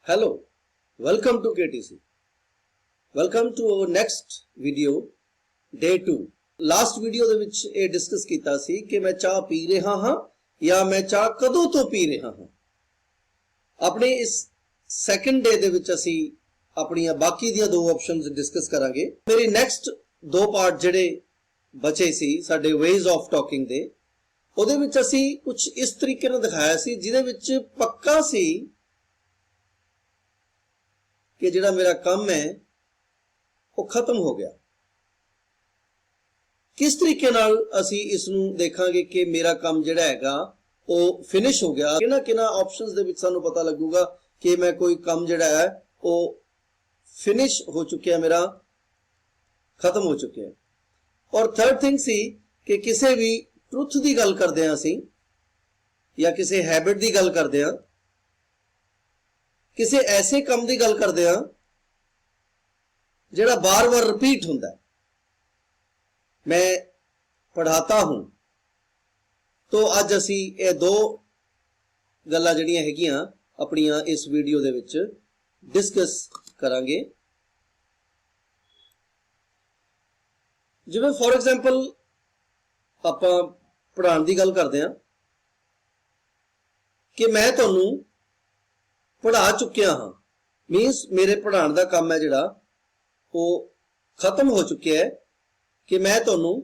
Hello, welcome to KTC. Welcome to our next video, day 2. Last video ਦੇ ਵਿੱਚ ਇਹ discuss ਕੀਤਾ ਸੀ ਕਿ ਮੈਂ ਚਾਹ ਪੀ ਰਿਹਾ ਹਾਂ ਜਾਂ ਮੈਂ ਚਾਹ ਕਦੋਂ ਤੋਂ ਪੀ ਰਿਹਾ ਹਾਂ। ਆਪਣੇ ਇਸ ਸੈਕੰਡ ਡੇ ਦੇ ਵਿੱਚ ਅਸੀਂ ਆਪਣੀਆਂ ਬਾਕੀ ਦੀਆਂ ਦੋ ਆਪਸ਼ਨਸ ਡਿਸਕਸ ਕਰਾਂਗੇ। ਮੇਰੀ ਨੈਕਸਟ ਦੋ ਪਾਰਟ ਜਿਹੜੇ ਬਚੇ ਸੀ ਸਾਡੇ ਵੇਜ਼ ਆਫ ਟਾਕਿੰਗ ਦੇ, ਉਹਦੇ ਵਿੱਚ ਅਸੀਂ ਕੁਝ ਇਸ ਤਰੀਕੇ ਨਾਲ ਦਿਖਾਇਆ ਸੀ ਜਿਹਦੇ ਵਿੱਚ ਪੱਕਾ ਸੀ ਕਿ ਜਿਹੜਾ ਮੇਰਾ ਕੰਮ ਹੈ ਉਹ ਖਤਮ ਹੋ ਗਿਆ। किस तरीके नाल असी इसनू देखांगे कि मेरा काम जिहड़ा हैगा वो फिनिश हो गया। किना ऑप्शंस दे विच सानू पता लगूगा कि मैं कोई काम जिहड़ा है वो फिनिश हो चुकिया, मेरा खत्म हो चुकिया। और थर्ड थिंग सी कि किसी भी ट्रुथ की गल करदे हां असी या किसी हैबिट की गल करदे हां, किसी ऐसे काम की गल करदे हां जिहड़ा बार बार रिपीट हुंदा है। मैं पढ़ाता हूं, तो अज असी ये दो गल्लां जिहड़ियां हैगियां अपनियां इस वीडियो दे विच डिस्कस करांगे। जिवें फॉर एग्जाम्पल आपां पढ़ाउण दी गल करदे हां कि मैं तुहानूं पढ़ा चुकिया हां, मीनस मेरे पढ़ाउण दा काम है जिहड़ा वो खत्म हो चुकिया है कि मैं तुहानूं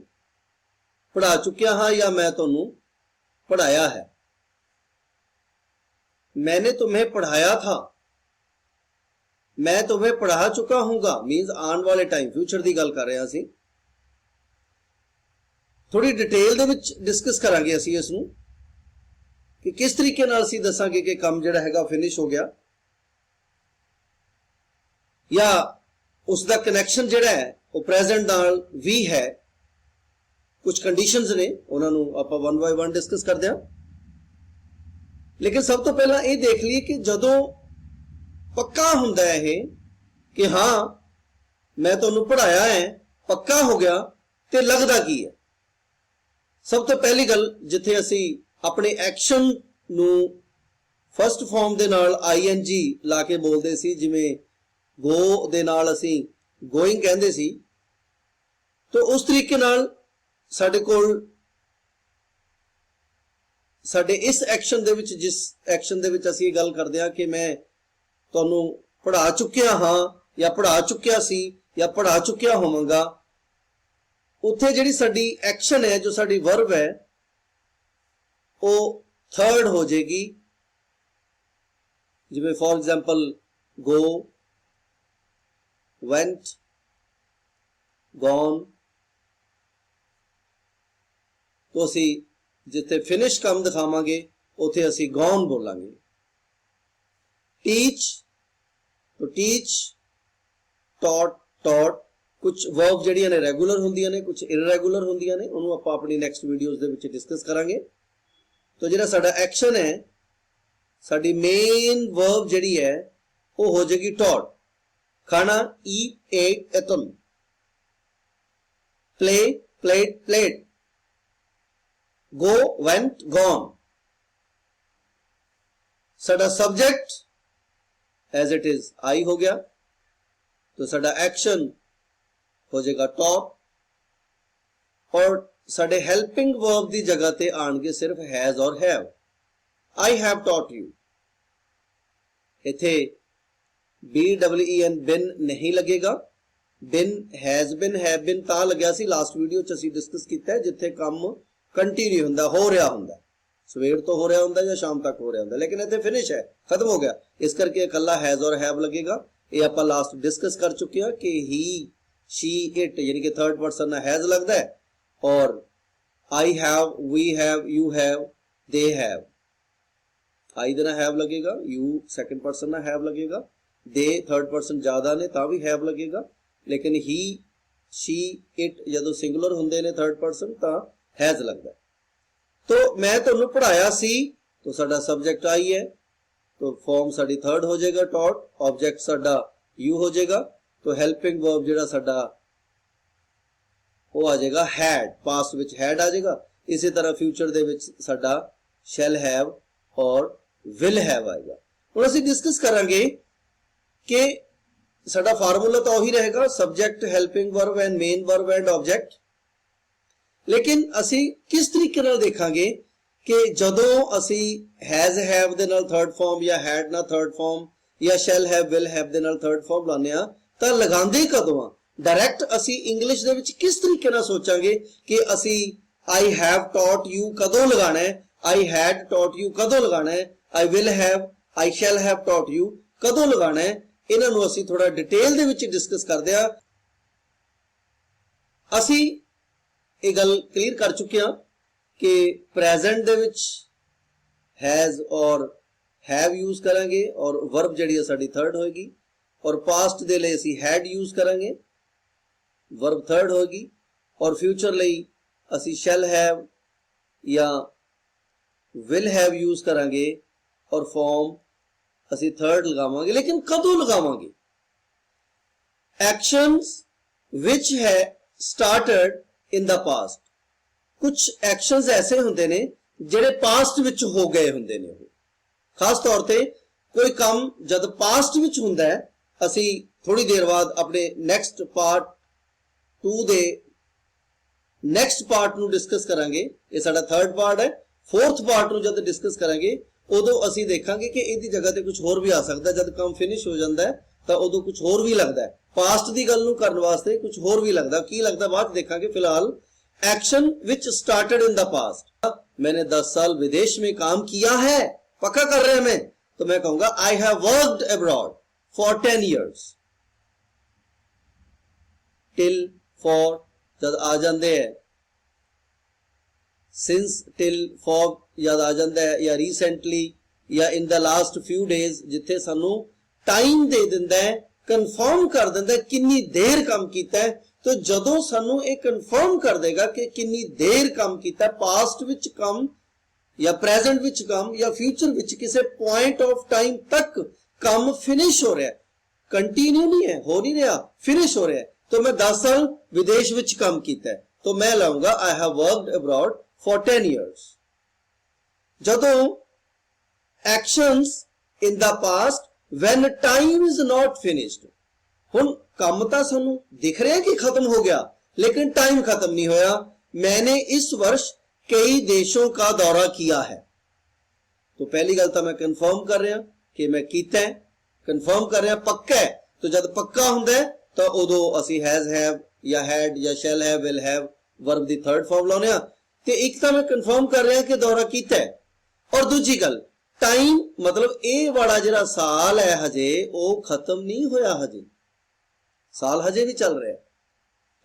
पढ़ा चुकिया हाँ या मैं तुहानूं पढ़ाया है। मैंने तुम्हें पढ़ाया था, मैं तुम्हें पढ़ा चुका हूँगा, मीन्स आने वाले टाइम फ्यूचर की गल कर रहे हैं। थोड़ी डिटेल दे विच डिस्कस करांगे असीं इसनूं कि किस तरीके नाल असीं दसांगे कि काम जिहड़ा हैगा फिनिश हो गया या उसका कनैक्शन जिहड़ा है वो प्रेजेंट नाल भी है। कुछ कंडीशंस ने उन्होंने आपां वन बाय वन डिस्कस करते हैं। लेकिन सब तो पहला ये देख लीए कि जदों पक्का हुंदा है कि हाँ मैं तुहानूं पढ़ाया है, पक्का हो गया, ते लगदा की है। सब तो पहली गल जिथे असी अपने एक्शन नूं फर्स्ट फॉर्म दे नाल ING ला के बोलते सी, जिवें गो दे नाल असी गोइंग कहंदे सी, तो उस तरीके नाल साडे कोल साडे इस एक्शन दे विच जिस एक्शन दे विच असीं गल करदे हां कि मैं तुहानूं पढ़ा चुकिया हां या पढ़ा चुकिया सी या पढ़ा चुकिया होवांगा, उत्थे जिहड़ी साडी एक्शन है, जो साडी वर्ब है, वो थर्ड हो जाएगी। जिवें for example go, went, gone, तो असी जिथे फिनिश काम दिखावांगे उथे असी gone बोलांगे। टीच, तो टीच, टॉट, टॉट, कुछ वर्ब जिहड़ियां ने रेगुलर हुंदियां ने, कुछ इररेगुलर हुंदियां ने, उहनूं आपां अपनी नेक्स्ट वीडियोस दे विच डिस्कस करांगे। तो जिहड़ा साडा एक्शन है, साडी मेन वर्ब जिहड़ी है वो हो जाएगी टॉट। खाना, eat, ate, eaten, play, played, played, go, went, gone। साडा सब्जेक्ट एज इट इज आई हो गया, तो साडा एक्शन हो जाएगा टॉप, और साडे हेल्पिंग वर्ब की जगह ते आणगे सिर्फ हैज और have. I have taught you, इथे BEN बिन नहीं लगेगा, बिन हैज बिन हैव बिन ता लग्या सी लास्ट वीडियो च असीं डिस्कस कीता है, जिथे काम कंटीन्यू हुंदा, हो रहा हुंदा, सवेर तो हो रहा हुंदा या शाम तक हो रहा हुंदा, लेकिन इत्थे फिनिश है, खत्म हो गया, इस करके इकल्ला हैज और हैव लगेगा। ये आपां लास्ट डिस्कस कर चुके हैं कि ही, शी, इट यानी कि थर्ड पर्सन ना हैज लगदा है, और I have, we have, you have, they have, I दे ना हैव लगेगा, यू सेकंड पर्सन ना हैव लगेगा, दे थर्ड पर्सन ज्यादा ने ता भी हैव लगेगा, लेकिन ही, शी, इट जदों सिंगुलर हुंदे ने थर्ड पर्सन ता हैज लगदा है। तो मैं तुहानूं पढ़ाया सी, तो साडा सब्जेक्ट आई है, तो फॉर्म साडी थर्ड हो जाएगा टॉट, ऑब्जेक्ट साडा यू हो जाएगा, तो हेल्पिंग वर्ब जिहड़ा साडा वो आ जाएगा हैड, पास्ट विच हैड आ जाएगा। इसी तरह फ्यूचर दे विच साडा शैल हैव और विल हैव आएगा। हुण असीं डिस्कस करांगे कि साडा फार्मूला तो ਉਹੀ रहेगा, subject, helping verb and main verb and object. लेकिन असी किस तरीके नाल देखांगे कि जदों असी हैज हैव दे नाल थर्ड फॉर्म या हैड ना थर्ड फॉर्म या शैल हैव विल हैव दे नाल थर्ड फॉर्म लाने आ तां लगांदे कदों आ। डायरैक्ट असी इंग्लिश दे विच किस तरीके नाल सोचांगे कि असी आई हैव टॉट यू कदों लगाना है, आई हैड टॉट यू कदों लगाना है, आई will have, I shall have taught you कदों लगाना है। इन्हां नूं असी थोड़ा डिटेल दे विच डिस्कस करदे आ। असी ये गल क्लीयर कर चुके हैं कि प्रेजेंट दे विच हैज और हैव यूज करांगे और वर्ब जिहड़ी है साडी थर्ड होएगी, और पास्ट दे लई असी हैड यूज करांगे, वर्ब थर्ड होएगी, और फ्यूचर लई असी शैल हैव या विल हैव यूज करांगे और फॉर्म असी थर्ड लगावांगे। लेकिन कदों लगावांगे? एक्शंस विच है स्टार्टेड इन द पास्ट। कुछ एक्शंस ऐसे हुंदे ने जिहड़े पास्ट विच हो गए हुंदे ने। खास तौर ते कोई काम जद पास्ट विच हुंदा है, असी थोड़ी देर बाद अपने नेक्स्ट पार्ट 2 दे नेक्स्ट पार्ट नूं डिस्कस करांगे। ये साडा थर्ड पार्ट है। फोर्थ पार्ट नूं जद डिस्कस करांगे उदों असी देखांगे कि इहदी जगह ते कुछ होर भी आ सकदा है। जद काम फिनिश हो जांदा है तां उदों कुछ होर भी लगदा है। पास्ट दी गल नूं करन वास्ते कुछ होर भी लगदा, की लगदा बाद देखांगे। फिलहाल action which started in the past. मैंने 10 साल विदेश में काम किया है, पक्का कर रहे हैं मैं, तो मैं कहूंगा I have worked abroad for 10 years। Till, for जद आ जाते हैं, सिंस, टिल, फॉर याद आ जाता है, या रिसेंटली या in the last few days, जिथे सानू टाइम दे दिंदा है, कन्फर्म कर दिंदा है कितनी देर काम कीता है। तो जदों सानू ये कन्फर्म कर देगा कि कितनी देर काम कीता है, पास्ट विच काम या प्रेजेंट विच काम या फ्यूचर विच किसी पॉइंट ऑफ टाइम तक काम फिनिश हो रहा है, कंटिन्यू नहीं है, हो नहीं रहा, फिनिश हो रहा है। तो मैं 10 साल विदेश विच काम कीता है, तो मैं लाऊंगा I have worked abroad for 10 years। जदों actions in the past when time is not finished. हुण काम तां सानू दिख रहा है कि खत्म हो गया, लेकिन टाइम खत्म नहीं होया। मैंने इस वर्ष कई देशों का दौरा किया है। तो पहली गल तो मैं कंफर्म कर रहा कि मैं कीता है, कंफर्म कर रहा पक्का है। तो जब पक्का हुंदा है तो उदों असी हैज हैव या हैड या शैल हैव विल हैव वर्ब दी थर्ड फॉर्म लाउने आ। ते एक तो मैं कंफर्म कर रहा कि दौरा कीता है, और दूजी गल टाइम मतलब ये वाला जिहड़ा साल है हजे वो खत्म नहीं होया, हजे साल हजे भी चल रहा है,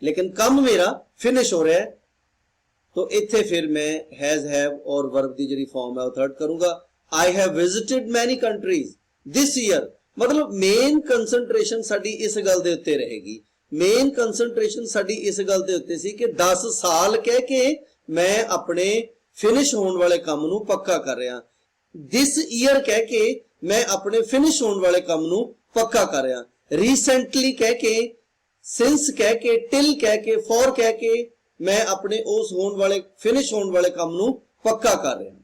लेकिन काम मेरा फिनिश हो रहा है। तो इत्थे फिर मैं हैज हैव और वर्ब दी जिहड़ी फॉर्म है वो थर्ड करूंगा। I have visited many countries this year. मतलब मेन कंसंट्रेशन साडी इस गल दे उत्ते रहेगी। मेन कंसंट्रेशन साडी इस गल दे उत्ते सी कि 10 साल कह के मैं अपने फिनिश होने वाले काम नूं पक्का कर रहा। दिस ईयर कह के मैं अपने फिनिश होने वाले काम नूं पक्का कर रहा। रिसेंटली कह के, सिंस कह के, टिल कह के, फॉर कह के मैं अपने उस होने वाले फिनिश होने वाले काम नूं पक्का कर रहा।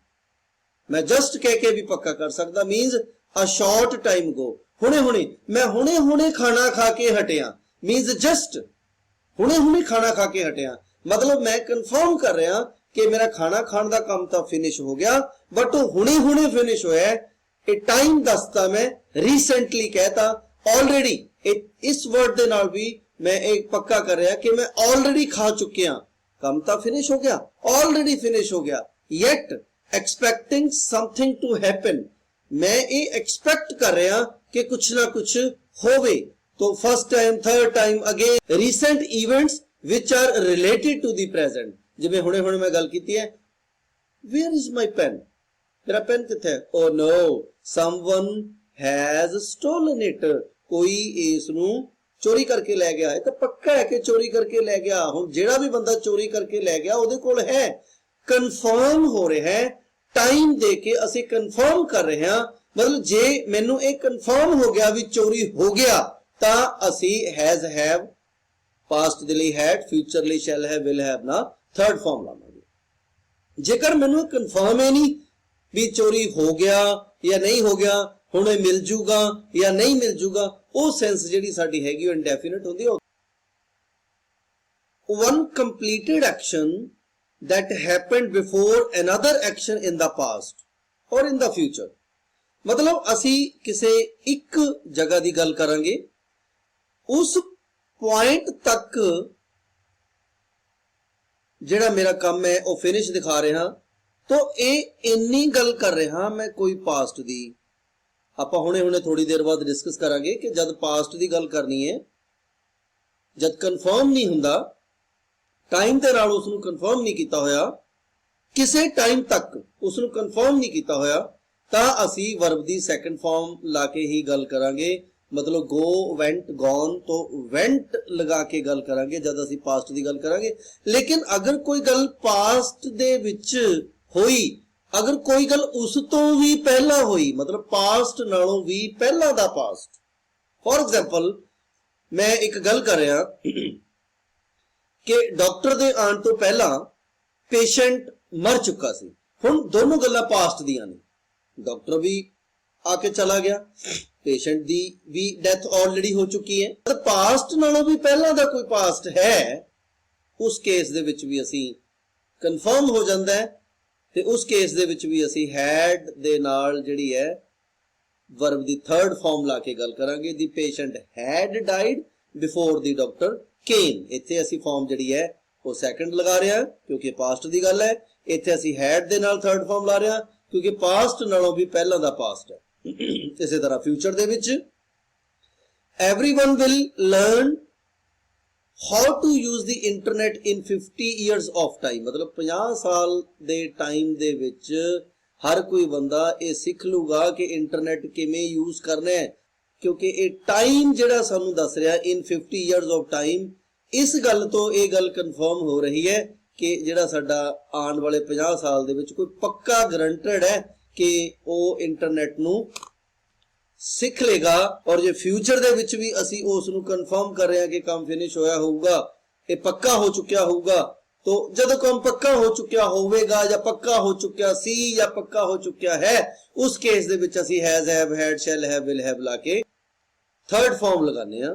मैं जस्ट कह के भी पक्का कर सकता, means a short time go, हुणे हुणे, मैं हुणे हुणे खाना खा के हटिया, मीन्स जस्ट हुणे हुणे खाना खा के हटिया। मतलब मैं कंफर्म कर रहा कि मेरा खाना खाने का काम तो फिनिश हो गया, बट हुणे हुणे फिनिश होया है। ये टाइम दसता मैं रिसेंटली कहता, ऑलरेडी इस वर्ड दे नाल भी मैं एक पक्का कर रहा कि मैं ऑलरेडी खा चुके हाँ, काम तो फिनिश हो गया, ऑलरेडी फिनिश हो गया। Yet expecting something to happen, मैं ये एक्सपेक्ट कर रहा कि कुछ ना कुछ होवे। तो first time, third time, again recent events which are related to the present. जिवें हुणे हुणे मैं गल कीती है, वेयर इज माई पेन, मेरा पेन कित्थे है? Oh no, someone has stolen it, कोई इस नूं चोरी करके ले गया है। तो पक्का है कि चोरी करके ले गया। हुण जेड़ा भी बंदा चोरी करके ले गया उहदे कोल है, कंफर्म हो रहा है, टाइम दे के असी कंफर्म कर रहे हैं। मतलब जे मैनू एक कंफर्म हो गया भी चोरी हो गया, तां असी हैज हैव पास्ट दे लई हैड, फ्यूचर लई शैल हैव विल हैव ना थर्ड फॉर्म लावांगे। जेकर मैनू कंफर्म है नहीं भी चोरी हो गया या नहीं हो गया, हुणे मिल जूगा या नहीं मिल जूगा, वो सेंस जिहड़ी साडी हैगी वो इंडेफिनिट हुंदी है। One completed action that happened before another action in the past और इन द फ्यूचर। मतलब असी किसे एक जगह की गल करांगे, उस पॉइंट तक जिहड़ा मेरा काम है वो फिनिश दिखा रहा, तो ये इन्नी गल कर रहा मैं कोई पास्ट दी। आपां हुणे हुणे थोड़ी देर बाद डिस्कस करांगे कि जद पास्ट दी गल करनी है, जद कन्फर्म नहीं हुंदा, टाइम दे नाल उसनूं कन्फर्म नहीं कीता होया, किसे टाइम तक उसनूं कन्फर्म नहीं कीता होया, तां असी वर्ब दी सैकंड फॉर्म ला के ही गल करांगे। मतलब गो, वेंट, गॉन, तो वेंट लगा के गल करांगे जद असी पास्ट दी गल करांगे। लेकिन अगर कोई गल पास्ट दे विच होई, अगर कोई गल उस तो भी पहला होई, मतलब पास्ट नालों भी पहला दा पास्ट। फॉर एग्जाम्पल मैं एक गल कर रहा कि डॉक्टर दे आने तो पहला पेशेंट मर चुका सी। हुण दोनों गल्लां पास्ट दियां ने, डॉक्टर भी आके चला गया, पेशेंट दी भी डेथ ऑलरेडी हो चुकी है। तो पास्ट नालों भी पहला दा कोई पास्ट है, उस केस दे विच भी असी कन्फर्म हो जाता है। ते उस केस दे विच भी असी हैड दे नाल जिहड़ी है वर्ब दी थर्ड फॉर्म ला के गल करांगे। The patient had died before the doctor came. इत्थे असी फॉर्म जिहड़ी है वो सैकंड लगा रहे हैं क्योंकि पास्ट दी गल है। इत्थे असी हैड दे नाल थर्ड फॉर्म ला रहे हैं क्योंकि पास्ट नालों भी पहला दा पास्ट है। इसी तरह फ्यूचर दे विच everyone will learn how to use the internet in 50 years of time. मतलब 50 साल दे टाइम दे विच हर कोई बंदा ये सीख लूगा कि इंटरनेट किवें यूज करना है, क्योंकि ये टाइम जिहड़ा सानू दस रहा इन 50 ईयर्स ऑफ टाइम, इस गल तो ये गल कन्फर्म हो रही है कि जिहड़ा साडा आने वाले 50 साल दे विच कोई पक्का गारंटेड है कि वो इंटरनेट नू सीख लेगा। और जे फ्यूचर दे विच भी असी उस नू कन्फर्म कर रहे हैं कि काम फिनिश होया होगा, ये पक्का हो चुकिया होगा, तो जब काम पक्का हो चुकिया होवेगा या पक्का हो चुकिया सी या पक्का हो चुकिया है, उस केस दे विच असी has, have, had, shall have, will have ला के थर्ड फॉर्म लगाने हैं।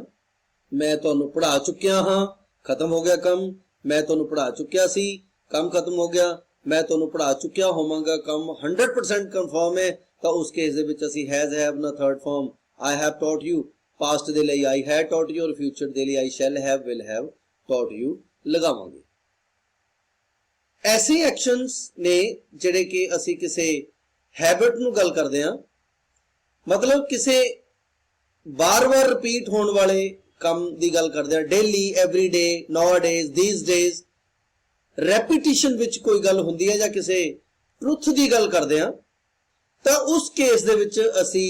मैं तुहानू पढ़ा चुकिया हाँ, खत्म हो गया काम। मैं तुहानू पढ़ा चुकिया सी, काम खत्म हो गया। मैं तुहानू पढ़ा चुकिया होवांगा, काम 100% कन्फर्म है, तो उस केस दे विच असी हैज, हैव ना third form I have taught you, past दे लई आई हैड टॉट यू और फ्यूचर दे लई I shall have, will have taught you लगावांगे। ऐसे एक्शंस ने जिहड़े कि असी किसे हैबिट नू गल करदे हां, मतलब किसे बार बार रिपीट होने वाले काम दी गल करदे हां। Daily, every day, nowadays, these days, repetition विच कोई गल हुंदी है या किसे ट्रुथ दी गल करदे हां, तां उस केस दे विच असी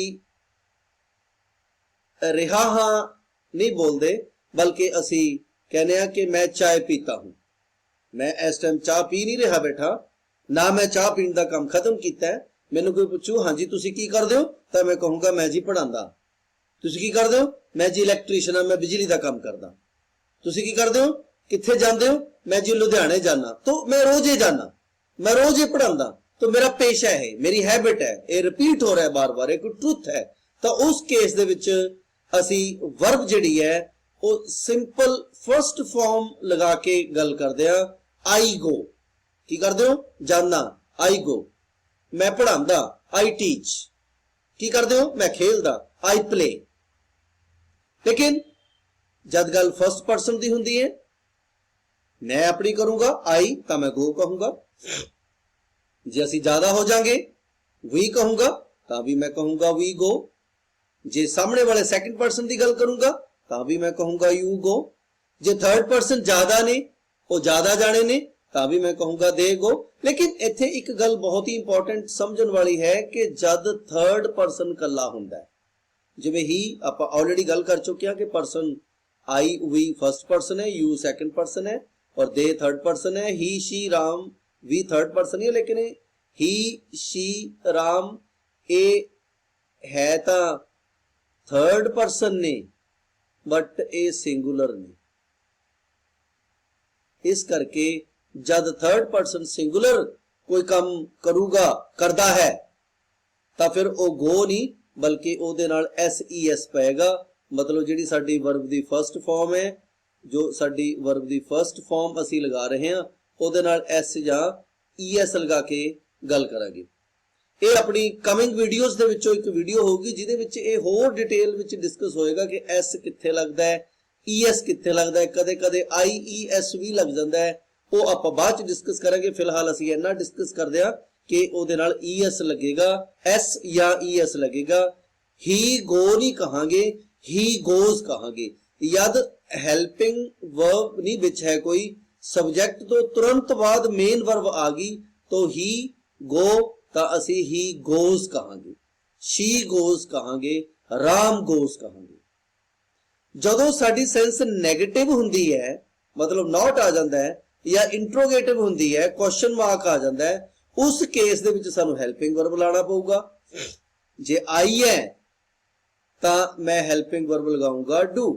रिहा हां नहीं बोलदे, बल्कि असी कहने हां कि मैं चाय पीता हूं। मैं इस टाइम चाह पी नहीं रहा बैठा ना, मैं चाह पीने का काम खत्म किया है। मैनू कोई पूछू हाँ जी तुसी की करदे हो, तो मैं कहूँगा मैं जी पढ़ांदा। तुसी की करदे हो? मैं जी इलैक्ट्रीशियन हां, मैं बिजली का काम करदा। तुसी की करदे हो? कित्थे जांदे हो? मैं जी लुधियाने जाना। तो मैं रोज ही जाना, मैं रोज ही पढ़ांदा, तो मेरा पेशा है, मेरी हैबिट है, ये रिपीट हो रहा है बार बार, एक ट्रुथ है। तो उस केस दे विच असी वर्ब जिहड़ी है वो सिंपल फर्स्ट फॉर्म लगा के गल करदे हां। आई गो, की करदे हो? जाना, आई गो। मैं पढ़ांदा, आई टीच। की करदे हो? मैं खेलदा, आई प्ले। लेकिन जद गल फर्स्ट पर्सन दी हुंदी है, मैं अपनी करूंगा आई, तो मैं गो कहूंगा। जे असी ज्यादा हो जाएंगे, वी कहूंगा, तो भी मैं कहूंगा वी गो। जे सामने वाले सेकंड पर्सन की गल करूंगा, तो भी मैं कहूंगा you go. J third person ज्यादा ने, वो ज्यादा जाने ने, तो भी मैं कहूंगा दे गो। लेकिन इत्थे एक गल बहुत ही इंपॉर्टेंट समझण वाली है कि जद थर्ड पर्सन कला हुंदा है, जिवें ही आपां ऑलरेडी गल कर चुके हैं कि person I we first person है, यू सेकंड पर्सन है और दे थर्ड पर्सन है, he she Ram we third person है। लेकिन ही शी राम ए है तां थर्ड पर्सन ने, बट ए सिंगुलर ने। इस करके जद थर्ड पर्सन सिंगुलर कोई काम करूगा, करदा है, तो फिर वो गो नहीं बल्कि ਉਹਦੇ ਨਾਲ SES ਪਏਗਾ। मतलब ਜਿਹੜੀ ਸਾਡੀ ਵਰਬ ਦੀ ਫਸਟ ਫਾਰਮ ਹੈ, ਜੋ ਸਾਡੀ ਵਰਬ ਦੀ ਫਸਟ ਫਾਰਮ ਅਸੀਂ ਲਗਾ ਰਹੇ ਹਾਂ, ਉਹਦੇ ਨਾਲ S ਜਾਂ ES ਲਗਾ ਕੇ ਗੱਲ ਕਰਾਂਗੇ। ਇਹ ਆਪਣੀ ਕਮਿੰਗ ਵੀਡੀਓਜ਼ ਦੇ ਵਿੱਚੋਂ ਇੱਕ ਵੀਡੀਓ ਹੋਊਗੀ ਜਿਹਦੇ ਵਿੱਚ ਇਹ ਹੋਰ ਡਿਟੇਲ ਵਿੱਚ ਡਿਸਕਸ ਹੋਏਗਾ ਕਿ S ਕਿੱਥੇ ਲੱਗਦਾ ਹੈ, ES ਕਿੱਥੇ ਲੱਗਦਾ ਹੈ, ਕਦੇ ਕਦੇ IES ਵੀ ਲੱਗ ਜਾਂਦਾ ਹੈ। ਉਹ ਆਪਾਂ ਬਾਅਦ ਚ ਡਿਸਕਸ ਕਰਾਂਗੇ। ਫਿਲਹਾਲ ਅਸੀਂ ਇੰਨਾ ਡਿਸਕਸ ਕਰਦੇ ਹਾਂ ਕਿ ਉਹਦੇ ਨਾਲ ES ਲੱਗੇਗਾ, S ਜਾਂ ES ਲੱਗੇਗਾ। ਹੀ ਗੋ ਨਹੀਂ ਕਹਾਂਗੇ, ਹੀ ਗੋਜ਼ ਕਹਾਂਗੇ। ਜਦ ਹੈਲਪਿੰਗ ਵਰਬ ਨਹੀਂ ਵਿੱਚ ਹੈ ਕੋਈ, ਸਬਜੈਕਟ ਤੋਂ ਤੁਰੰਤ ਬਾਅਦ ਮੇਨ ਵਰਬ ਆ ਗਈ ਤਾਂ ਹੀ ਗੋ ਤਾਂ ਅਸੀਂ ਹੀ ਗੋਜ਼ ਕਹਾਂਗੇ, ਸ਼ੀ ਗੋਜ਼ ਕਹਾਂਗੇ, ਰਾਮ ਗੋਜ਼ ਕਹਾਂਗੇ। ਜਦੋਂ ਸਾਡੀ ਸੈਂਸ ਨੈਗੇਟਿਵ ਹੁੰਦੀ ਹੈ, ਮਤਲਬ ਨੋਟ ਆ ਜਾਂਦਾ ਹੈ, ਜਾਂ ਇੰਟਰੋਗੇਟਿਵ ਹੁੰਦੀ ਹੈ, ਕੁਐਸਚਨ ਮਾਰਕ ਆ ਜਾਂਦਾ ਹੈ, ਉਸ ਕੇਸ ਦੇ ਵਿੱਚ ਸਾਨੂੰ ਹੈਲਪਿੰਗ ਵਰਬ ਲਾਣਾ ਪਊਗਾ। ਜੇ ਆਈ ਹੈ ਤਾਂ ਮੈਂ ਹੈਲਪਿੰਗ ਵਰਬ ਲਗਾਉਂਗਾ ਡੂ,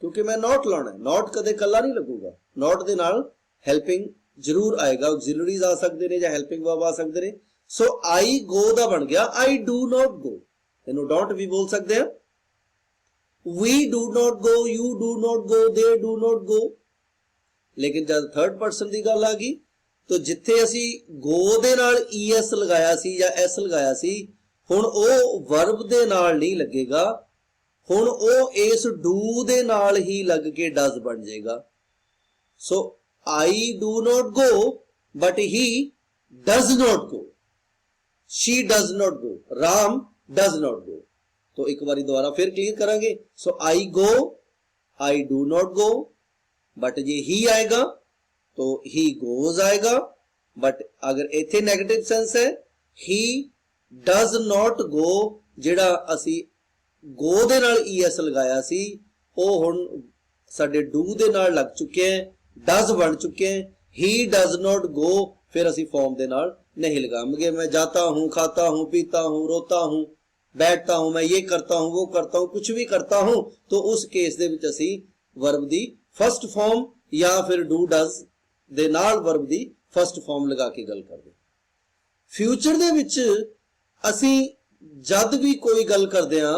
ਕਿਉਂਕਿ ਮੈਂ ਨੋਟ ਲਾਉਣਾ ਹੈ। ਨੋਟ ਕਦੇ ਕੱਲਾ ਨਹੀਂ ਲੱਗੂਗਾ, ਨੋਟ ਦੇ ਨਾਲ ਹੈਲਪਿੰਗ ਜ਼ਰੂਰ ਆਏਗਾ। ਆਕਸਿਲਰੀਜ਼ ਆ ਸਕਦੇ ਨੇ ਜਾਂ ਹੈਲਪਿੰਗ ਵਰਬ ਆ ਸਕਦੇ ਨੇ। ਸੋ ਆਈ ਗੋ ਦਾ ਬਣ ਗਿਆ ਆਈ ਡੂ ਨੋਟ ਗੋ। ਇਹਨੂੰ ਡੋਂਟ ਵੀ ਬੋਲ ਸਕਦੇ ਹਾਂ। We do not go, you do not go, they do not ਗੋ। ਲੇਕਿਨ ਜਦ ਥਰਡ ਪਰਸਨ ਦੀ ਗੱਲ ਆ ਗਈ ਤਾਂ ਜਿੱਥੇ ਅਸੀਂ ਗੋ ਦੇ ਨਾਲ ES ਲਗਾਇਆ ਸੀ ਜਾਂ S ਲਗਾਇਆ ਸੀ, ਹੁਣ ਉਹ ਵਰਬ ਦੇ ਨਾਲ ਨਹੀਂ ਲੱਗੇਗਾ, ਹੁਣ ਉਹ ਇਸ ਡੂ ਦੇ ਨਾਲ ਹੀ ਲੱਗ ਕੇ ਡਜ਼ ਬਣ ਜਾਏਗਾ। ਸੋ I do not go but he does not go, she does not go, Ram does not go। तो एक बारी दोबारा फिर क्लियर करेंगे। सो I go, I do not go, but ये ही आएगा तो he goes आएगा। बट अगर इथे नेगेटिव सेंस है, he does not go, ਜਿਹੜਾ ਅਸੀਂ go ਦੇ ਨਾਲ ES ਲਗਾਇਆ ਸੀ ਉਹ ਹੁਣ ਸਾਡੇ do ਦੇ ਨਾਲ ਲੱਗ ਚੁੱਕੇ ਹੈ, does बन चुके हैं। he does not go फिर असी फॉर्म दे नाल नहीं लगाएंगे। मैं जाता हूँ, खाता हूँ, पीता हूँ, रोता हूँ, बैठता हूँ, मैं ये करता हूँ, वो करता हूँ, कुछ भी करता हूँ, तो उस केस दे विच असी वर्ब दी फर्स्ट फॉर्म या फिर डू डज दे नाल वर्ब दी फर्स्ट फॉर्म लगा के गल करदे। फ्यूचर दे विच असी जद भी कोई गल करदे हां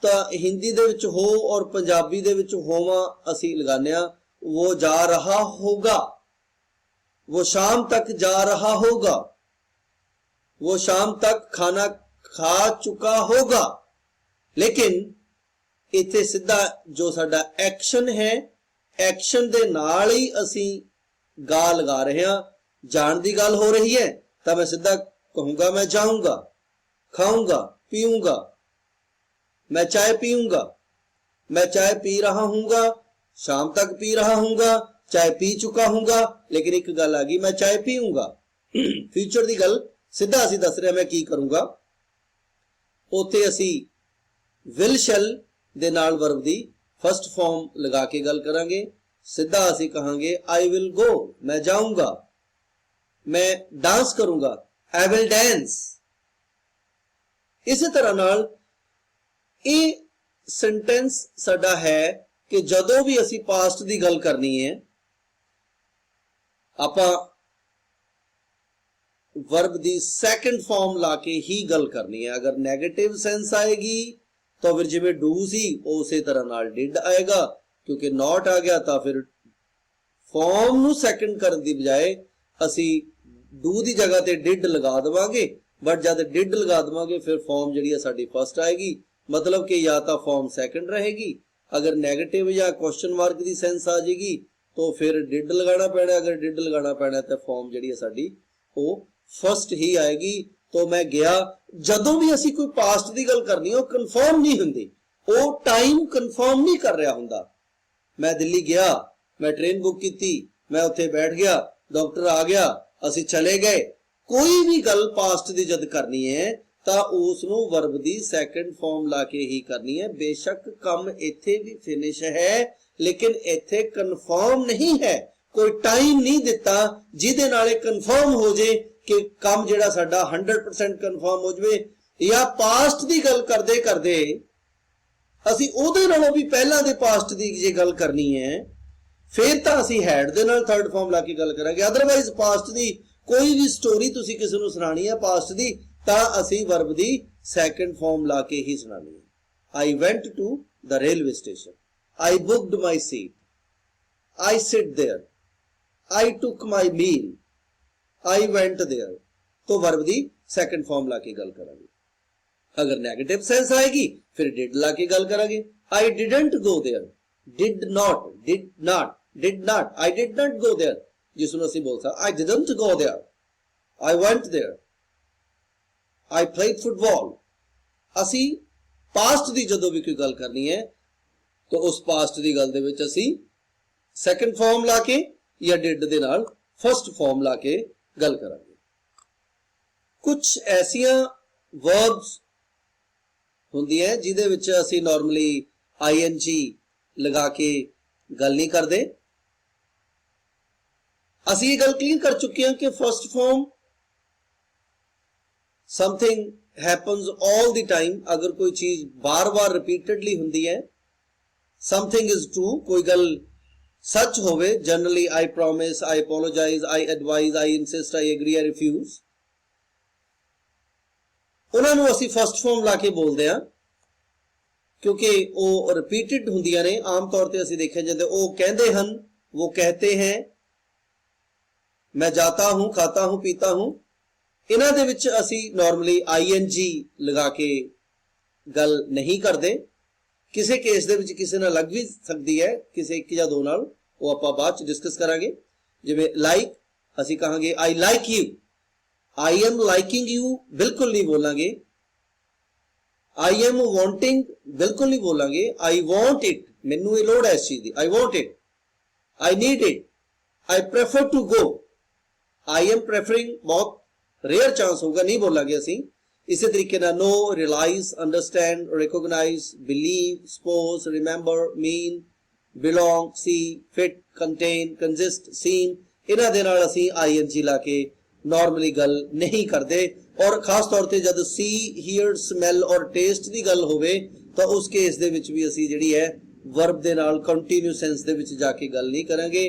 तां हिंदी दे विच हो और पंजाबी दे विच होवा असी लगाने हां। वो जा रहा होगा, वो शाम तक जा रहा होगा, वो शाम तक खाना खा चुका होगा। लेकिन इत्थे सीधा जो साडा एक्शन है, एक्शन दे नाल ही असी गा लगा रहे हां। जान दी गल हो रही है तां मैं सीधा कहूंगा मैं जाऊंगा, खाऊंगा, पीऊंगा, मैं चाय पीऊंगा, मैं चाय पी रहा हूंगा, शाम तक पी रहा हूंगा, चाय पी चुका हूंगा। लेकिन एक गल आ गई मैं चाय पीऊंगा, फ्यूचर दी गल सीधा असी दस रहे मैं की करूंगा। उत्थे असी विल शैल दे नाल वर्ब दी फर्स्ट फॉर्म लगा के गल करांगे। सीधा असी कहांगे आई विल गो, मैं जाऊंगा, मैं डांस करूंगा, आई विल डांस। इसी तरह नाल ये सेंटेंस साडा है कि जदों भी असी पास्ट की गल करनी है आपां वर्ब की सैकेंड फॉर्म ला के ही गल करनी है। अगर नेगेटिव सेंस आएगी तो फिर जिवें डू सी उसे तरह नाल डिड आएगा, क्योंकि नॉट आ गया तो फिर फॉर्म नू सैकेंड करने की बजाय असी डू की जगह ते डिड लगा देवांगे। बट जब डिड लगा देवांगे फिर फॉर्म जिहड़ी साडी फर्स्ट आएगी, मतलब कि या तो फॉर्म सैकेंड रहेगी। अगर नेगेटिव या क्वेश्चन मार्क की सेंस आ जाएगी तो फिर डिड लगाना पैना। अगर डिड लगाना पैना तो फॉर्म जिहड़ी है साडी वो फर्स्ट ही आएगी। तो मैं गया, जदों भी असी कोई पास्ट की गल करनी है कन्फर्म नहीं हुंदी, वो टाइम कन्फर्म नहीं कर रहा हुंदा। मैं दिल्ली गया, मैं ट्रेन बुक की, मैं उत्थे बैठ गया, डॉक्टर आ गया, असी चले गए। कोई भी गल पास्ट की जद करनी है ਤਾਂ ਉਸ ਨੂੰ ਵਰਬ ਦੀ ਸੈਕੰਡ ਫਾਰਮ ਲਾ ਕੇ ਹੀ ਕਰਨੀ ਹੈ। ਬੇਸ਼ੱਕ ਕੰਮ ਇੱਥੇ ਵੀ ਫਿਨਿਸ਼ ਹੈ ਲੇਕਿਨ ਇੱਥੇ ਕਨਫਰਮ ਨਹੀਂ ਹੈ। ਕੋਈ ਟਾਈਮ ਨਹੀਂ ਦਿੱਤਾ ਜਿਹਦੇ ਨਾਲ ਇਹ ਕਨਫਰਮ ਹੋ ਜੇ ਕਿ ਕੰਮ ਜਿਹੜਾ ਸਾਡਾ 100% ਕਨਫਰਮ ਹੋ ਜਵੇ। ਜਾਂ ਪਾਸਟ ਦੀ ਗੱਲ ਕਰਦੇ ਕਰਦੇ ਅਸੀਂ ਉਹਦੇ ਨਾਲੋਂ ਵੀ ਪਹਿਲਾਂ ਦੇ ਪਾਸਟ ਦੀ ਜੇ ਗੱਲ ਕਰਨੀ ਹੈ ਫਿਰ ਤਾਂ ਅਸੀਂ ਹੈਡ ਦੇ ਨਾਲ ਥਰਡ ਫਾਰਮ ਲਾ ਕੇ ਗੱਲ ਕਰਾਂਗੇ। ਅਦਰਵਾਈਜ਼ ਪਾਸਟ ਦੀ ਕੋਈ ਵੀ ਸਟੋਰੀ ਤੁਸੀਂ ਕਿਸੇ ਨੂੰ ਸੁਣਾਣੀ ਹੈ ਪਾਸਟ ਦੀ ਤਾਂ ਅਸੀਂ ਵਰਬ ਦੀ ਸੈਕੰਡ ਫਾਰਮ ਲਾ ਕੇ ਹੀ ਸੁਣਾਣੀ ਹੈ। I went to the railway station. I booked my seat. I sit there. I took my meal. I went there. तो वर्ब दी सेकंड फॉर्म लाके गल करांगे। अगर नेगेटिव सेंस आएगी फिर डिड लाके गल करांगे। I didn't go there. Did not. Did not. Did not. I did not go there. जिसਨੂੰ ਅਸੀਂ बोल सकते I didn't go there. I went there. I played football. ਅਸੀਂ ਪਾਸਟ ਦੀ ਜਦੋਂ ਵੀ ਕੋਈ ਗੱਲ ਕਰਨੀ ਹੈ तो उस पास्ट ਦੀ ਗੱਲ ਦੇ ਵਿੱਚ ਅਸੀਂ ਸੈਕੰਡ ਫਾਰਮ ਲਾ ਕੇ ਜਾਂ ਡਿਡ ਦੇ ਨਾਲ ਫਸਟ ਫਾਰਮ ਲਾ ਕੇ ਗੱਲ ਕਰਾਂਗੇ। ਕੁਝ ਐਸੀਆਂ ਵਰਬਸ ਹੁੰਦੀਆਂ ਜਿਹਦੇ ਵਿੱਚ ਅਸੀਂ ਨਾਰਮਲੀ ing ਲਗਾ ਕੇ ਗੱਲ ਨਹੀਂ ਕਰਦੇ। ਅਸੀਂ ਇਹ ਗੱਲ ਕਲੀਅਰ ਕਰ ਚੁੱਕੇ ਹਾਂ ਕਿ first form something happens all the time। अगर कोई चीज बार बार रिपीटेडली हुंदी है, something is true, कोई गल सच होवे, generally I promise, I apologize, I advise, I insist, I agree, I refuse, ਉਹਨਾਂ ਨੂੰ ਅਸੀਂ ਫਸਟ ਫਾਰਮ ਲਾ ਕੇ ਬੋਲਦੇ ਆ ਕਿਉਂਕਿ ਉਹ ਰਿਪੀਟਡ ਹੁੰਦੀਆਂ ਨੇ। ਆਮ ਤੌਰ ਤੇ ਅਸੀਂ ਦੇਖਿਆ ਜਾਂਦੇ ਉਹ ਕਹਿੰਦੇ ਹਨ, वो कहते हैं, मैं जाता हूं, खाता हूं, पीता हूं। ਇਹਨਾਂ ਦੇ ਵਿੱਚ ਅਸੀਂ ਨਾਰਮਲੀ ing ਲਗਾ ਕੇ ਗੱਲ ਨਹੀਂ ਕਰਦੇ। ਕਿਸੇ ਕੇਸ ਦੇ ਵਿੱਚ ਕਿਸੇ ਨਾਲ ਲੱਗ ਵੀ ਸਕਦੀ ਹੈ, ਕਿਸੇ ਇੱਕ ਜਾਂ ਦੋ ਨਾਲ, ਉਹ ਆਪਾਂ ਬਾਅਦ ਚ ਡਿਸਕਸ ਕਰਾਂਗੇ। ਜਿਵੇਂ ਲਾਈਕ ਅਸੀਂ ਕਹਾਂਗੇ I like you, I am liking you ਬਿਲਕੁਲ ਨਹੀਂ ਬੋਲਾਂਗੇ। I am wanting ਬਿਲਕੁਲ ਨਹੀਂ ਬੋਲਾਂਗੇ। I want it, ਮੈਨੂੰ ਇਹ ਲੋੜ ਹੈ ਇਸ ਚੀਜ਼ ਦੀ। I want it, I need it, I prefer to go, I am preferring बहुत रेयर चांस होगा, नहीं बोलांगे ਅਸੀਂ। इसी तरीके ना know, realise, understand, recognise, believe, suppose, remember, mean, belong, see, fit, contain, consist, seem, इन्हां दे नाल ਅਸੀਂ ing ला के नॉर्मली गल नहीं करते। और खास तौर ते जद सी, हीयर, स्मैल और टेस्ट दी गल होवे तो उस केस दे विच भी ਅਸੀਂ ਜਿਹੜੀ है वर्ब दे नाल कंटिन्यू सेंस दे विच जाके गल नहीं करांगे।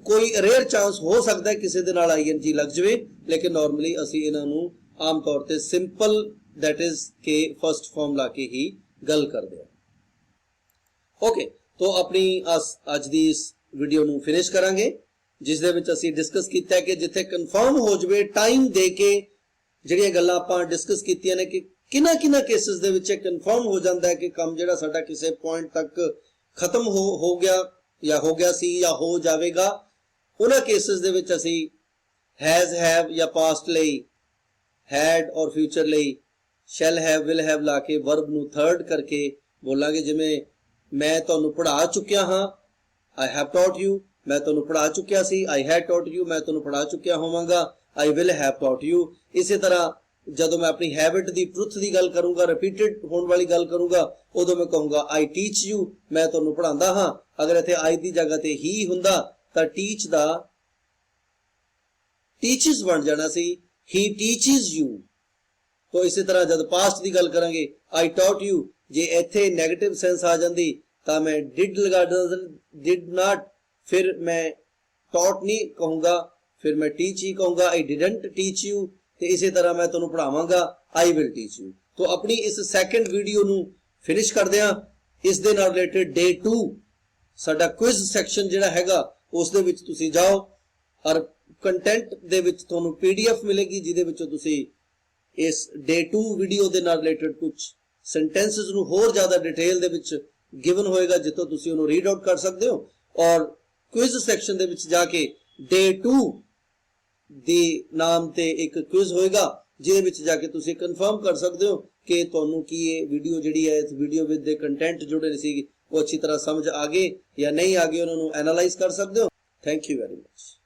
कोई रेयर चांस हो सकता है किसी दे नाल ing लग जाए, लेकिन नॉर्मली असी इन्हां नूं आम तौर ते सिंपल दैट इज के फर्स्ट फॉर्म ला के ही गल करदे आ। ओके, तो अपनी अज दी इस वीडियो नूं फिनिश करांगे जिस दे विच असी डिस्कस कीता कि जिथे कन्फर्म हो जाए टाइम दे के जिहड़ियां गल्लां आपां डिस्कस कीतियां ने कि किन्ना केसेस दे विच कन्फर्म हो जाता है कि काम जिहड़ा साडा किसी पॉइंट तक खत्म हो गया या हो गया सी या हो जाएगा। उन्हां केसेस दे विच असी हैज, हैव या पास्ट लई हैड और फ्यूचर लई शैल हैव, विल हैव ला के वर्ब नूं थर्ड करके बोलांगे। जिवें मैं तुहानूं पढ़ा चुकिया हाँ, आई हैव टॉट यू, मैं तुहानूं पढ़ा चुकिया सी। आई हैड टॉट यू, मैं तुहानूं पढ़ा चुकिया होवांगा। I will have taught you. इसी तरह जदों मैं अपनी हैबिट दी, ट्रुथ दी गल करूंगा, रिपीटेड होने वाली गल करूंगा, उदों मैं कहूंगा आई टीच यू, मैं तुहानूं पढ़ांदा हाँ। अगर इत्थे आई दी जगह ते ही हुंदा तां टीच दा टीचेस बन जाना सी, ही टीचेस यू। तो इसी तरह जब पास्ट की गल करांगे आई टॉट यू, जे इत्थे नेगेटिव सेंस आ जांदी तां मैं डिड लगा देना, डिड नॉट, फिर मैं टॉट नहीं कहूंगा, फिर मैं टीच ही कहूंगा। आई डिडंट टीच यू, ते इसी तरह मैं तुहानूं पढ़ावांगा आई विल टीच यू। तो अपनी इस सैकेंड वीडियो नूं फिनिश करदे हां। इस दे नाल रिलेटेड डे 2 साडा क्विज सैक्शन जिहड़ा हैगा उस दे विच तुसीं जाओ और कंटेंट दे विच तुहानूं PDF मिलेगी जिहदे विचों तुसीं इस डे 2 वीडियो दे नाल रिलेटेड कुछ सेंटेंसेस नूं होर ज़्यादा डिटेल दे विच गिवन होएगा जितों तुसीं उहनूं रीड आउट कर सकदे हो। और क्विज सैक्शन दे विच जाके डे 2 दी नाम ते एक क्विज होएगा जिहदे विच जाके तुसीं कन्फर्म कर सकदे हो कि तुहानूं की ये वीडियो जिहड़ी है इस वीडियो विच दे कंटेंट जुड़े सी वो अच्छी तरह समझ आ गए या नहीं आ गए, उन्होंने एनालाइज कर सकते हो। Thank you very much.